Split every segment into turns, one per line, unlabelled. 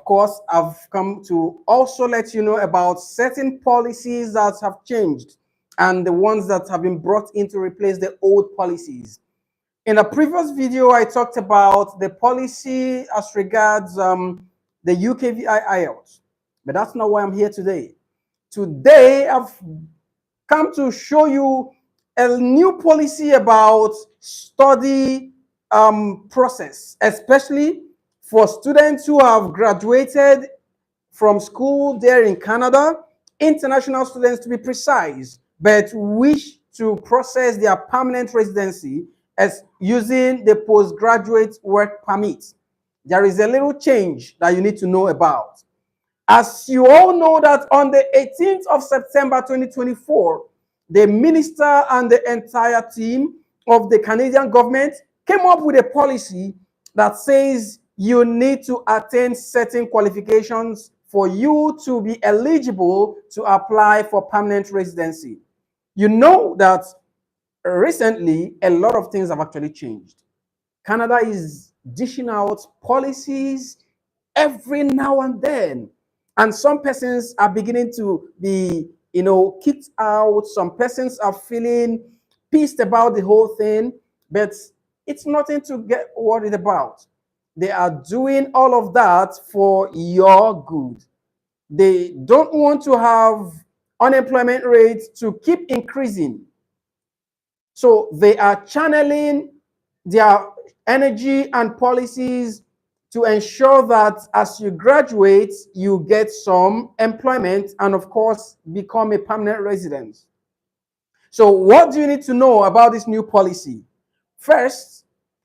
of course, I've come to also let you know about certain policies that have changed and the ones that have been brought in to replace the old policies. In a previous video, I talked about the policy as regards the UKVI IELTS, but that's not why I'm here today. Today, I've come to show you a new policy about study process, especially for students who have graduated from school there in Canada, international students to be precise, but wish to process their permanent residency as using the postgraduate work permit. There is a little change that you need to know about. As you all know that on the 18th of September 2024, the minister and the entire team of the Canadian government came up with a policy that says you need to attain certain qualifications for you to be eligible to apply for permanent residency. You know that recently a lot of things have actually changed. Canada is dishing out policies every now and then, and some persons are beginning to be, kicked out. Some persons are feeling pissed about the whole thing, but it's nothing to get worried about. They are doing all of that for your good. They don't want to have unemployment rates to keep increasing. So they are channeling their energy and policies to ensure that as you graduate, you get some employment and, of course, become a permanent resident. So what do you need to know about this new policy? First,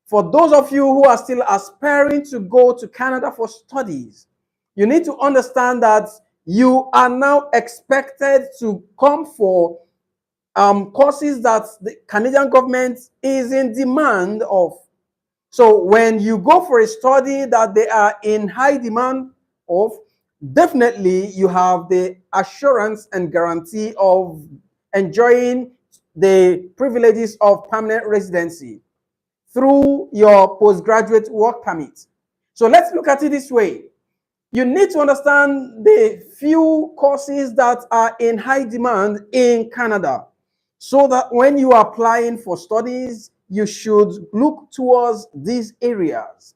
for those of you who are still aspiring to go to Canada for studies, you need to understand that you are now expected to come for courses that the Canadian government is in demand of. So when you go for a study that they are in high demand of, definitely you have the assurance and guarantee of enjoying the privileges of permanent residency through your postgraduate work permit. So let's look at it this way. You need to understand the few courses that are in high demand in Canada, so that when you are applying for studies, you should look towards these areas.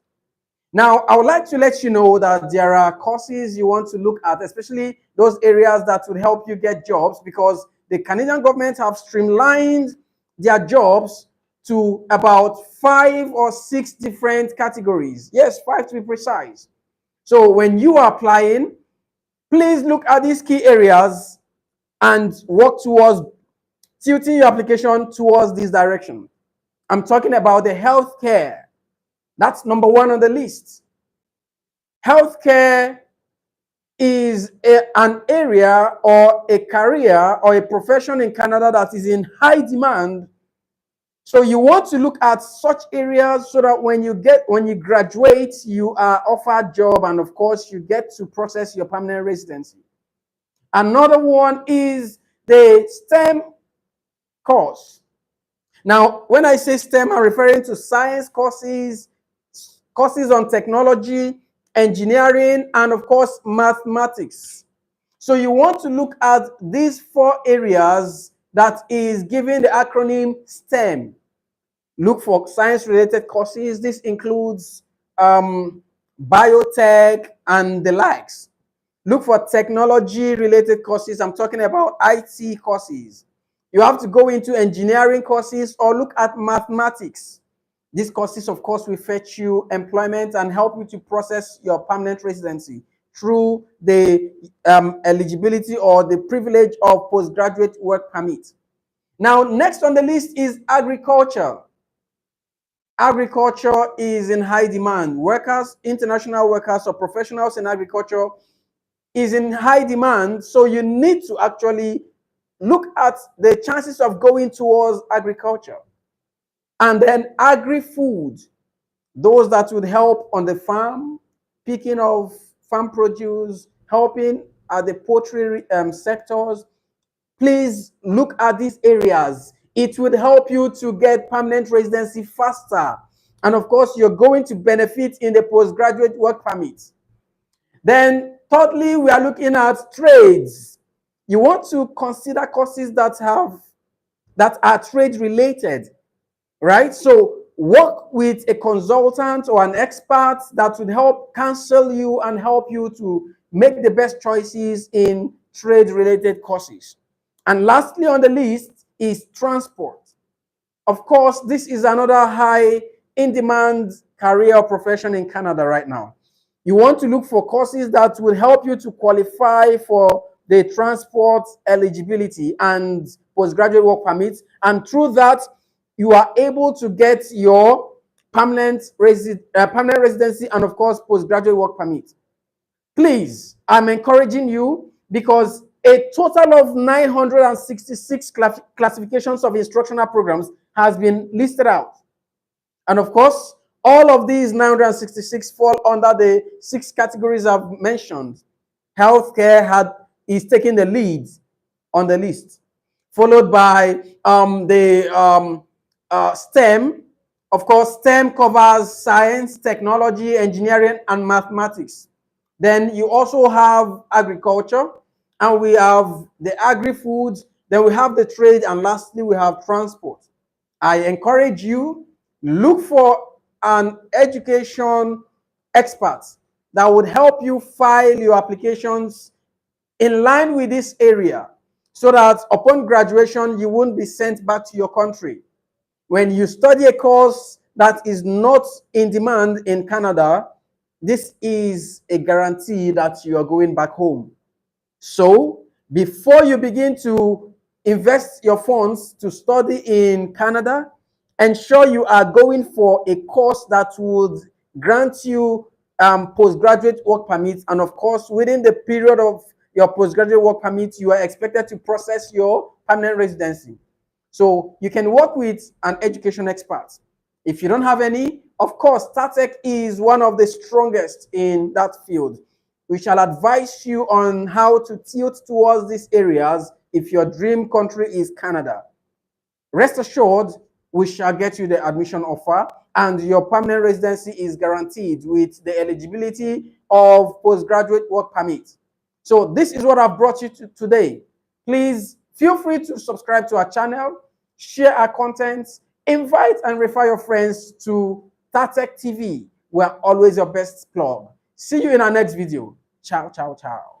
Now, I would like to let you know that there are courses you want to look at, especially those areas that would help you get jobs, because the Canadian government have streamlined their jobs to about 5 or 6 different categories. Yes, 5 to be precise. So when you are applying, please look at these key areas and work towards tilting your application towards this direction. I'm talking about the healthcare. That's number 1 on the list. Healthcare is an area or a career or a profession in Canada that is in high demand. So you want to look at such areas so that when you graduate, you are offered a job, and of course you get to process your permanent residency. Another one is the STEM course. Now, when I say STEM, I'm referring to science courses, courses on technology, engineering, and of course, mathematics. So you want to look at these 4 areas that is given the acronym STEM. Look for science-related courses. This includes biotech and the likes. Look for technology-related courses. I'm talking about IT courses. You have to go into engineering courses or look at mathematics. These courses, of course, will fetch you employment and help you to process your permanent residency through the eligibility or the privilege of postgraduate work permit. Now, next on the list is agriculture. Agriculture is in high demand. Workers, international workers or professionals in agriculture is in high demand. So you need to actually look at the chances of going towards agriculture. And then agri-food, those that would help on the farm, picking of farm produce, helping at the poultry sectors. Please look at these areas. It would help you to get permanent residency faster. And of course, you're going to benefit in the postgraduate work permit. Then thirdly, we are looking at trades. You want to consider courses that are trade related, right? So work with a consultant or an expert that would help counsel you and help you to make the best choices in trade related courses. And lastly on the list is transport. Of course, this is another high in demand career or profession in Canada right now. You want to look for courses that will help you to qualify for the transport eligibility and postgraduate work permit. And through that, you are able to get your permanent residency and, of course, postgraduate work permit. Please, I'm encouraging you because a total of 966 classifications of instructional programs has been listed out. And of course, all of these 966 fall under the 6 categories I've mentioned. Healthcare is taking the lead on the list, followed by STEM. Of course, STEM covers science, technology, engineering, and mathematics. Then you also have agriculture, and we have the agri-foods, then we have the trade, and lastly, we have transport. I encourage you, look for an education expert that would help you file your applications in line with this area so that upon graduation, you won't be sent back to your country. When you study a course that is not in demand in Canada, this is a guarantee that you are going back home. So before you begin to invest your funds to study in Canada, ensure you are going for a course that would grant you postgraduate work permit. And of course, within the period of your postgraduate work permit, you are expected to process your permanent residency. So you can work with an education expert. If you don't have any, of course, TATEC is one of the strongest in that field. We shall advise you on how to tilt towards these areas if your dream country is Canada. Rest assured, we shall get you the admission offer and your permanent residency is guaranteed with the eligibility of postgraduate work permit. So this is what I've brought you to today. Please feel free to subscribe to our channel, share our content, invite and refer your friends to TATEC TV. We're always your best plug. See you in our next video. Ciao, ciao, ciao.